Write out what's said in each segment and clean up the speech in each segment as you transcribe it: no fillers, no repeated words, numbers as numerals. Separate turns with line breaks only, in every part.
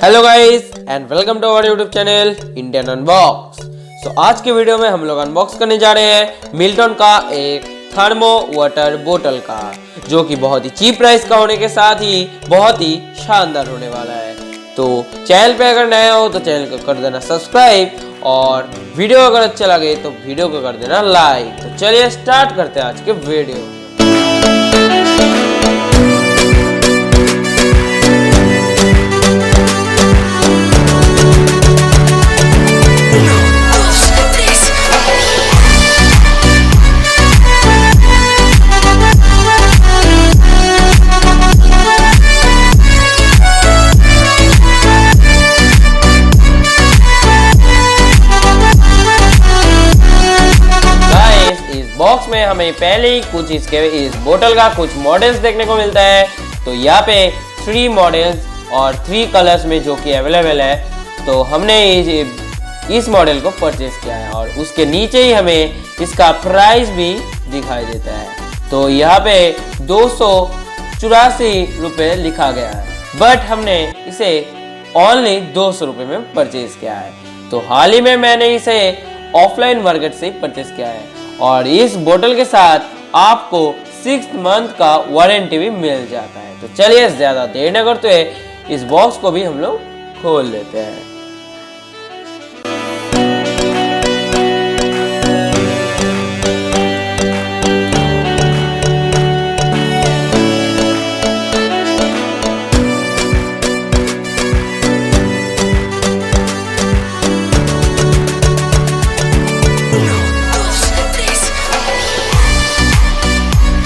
Hello guys and welcome to our YouTube channel Indian unbox. आज के video में हम लोग अनबॉक्स करने जा रहे हैं मिल्टन का एक थर्मो वाटर बोतल का, जो कि बहुत ही चीप प्राइस का होने के साथ ही बहुत ही शानदार होने वाला है। तो चैनल पे अगर नए हो तो चैनल को कर देना सब्सक्राइब और वीडियो अगर अच्छा लगे तो वीडियो को कर देना लाइक। तो चलिए स्टार्ट करते हैं आज के वीडियो। बॉक्स में हमें पहले ही कुछ इस बोतल का कुछ मॉडल्स देखने को मिलता है। तो यहाँ पे 3 मॉडल्स और 3 कलर्स में जो कि अवेलेबल है। तो हमने इस मॉडल को परचेज किया है और उसके नीचे ही हमें इसका प्राइस भी दिखाई देता है। तो यहाँ पे 284 रुपये लिखा गया है, बट हमने इसे ओनली 200 रुपये में परचेज किया है। तो हाल ही में मैंने इसे ऑफलाइन मार्केट से परचेज किया है और इस बोतल के साथ आपको 6 मंथ का वारंटी भी मिल जाता है। तो चलिए ज्यादा देर न करते हुए इस बॉक्स को भी हम लोग खोल लेते हैं।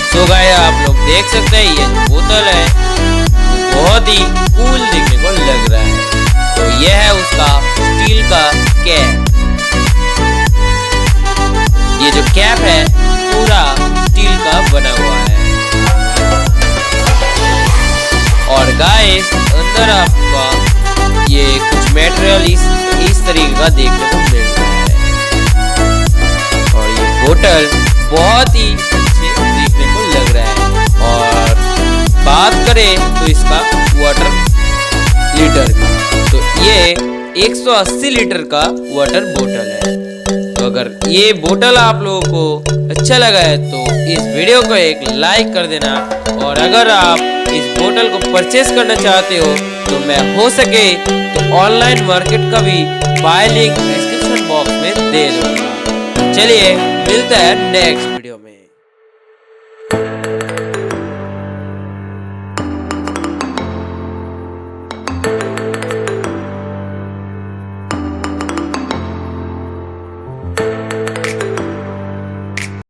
तो गाइस आप लोग देख सकते हैं ये जो बोतल है बहुत ही कूल दिखने को लग रहा है। तो यह है उसका स्टील का कैप। ये जो कैप है पूरा स्टील का बना हुआ है और गाइस अंदर आपका ये कुछ मटेरियल इस तरीके का देखने को मिल रहा है और ये बोतल बहुत ही देखने को लग रहा है। और बात करें तो इसका वाटर लीटर का, तो ये 180 लीटर का वाटर बोतल है। तो अगर ये बोतल आप लोगों को अच्छा लगा है तो इस वीडियो को एक लाइक कर देना। और अगर आप इस बोतल को परचेस करना चाहते हो तो मैं हो सके तो ऑनलाइन मार्केट का भी बाय लिंक डिस्क्रिप्शन बॉक्स में दे दूंगा। चलिए मिलते हैं नेक्स्ट वीडियो में।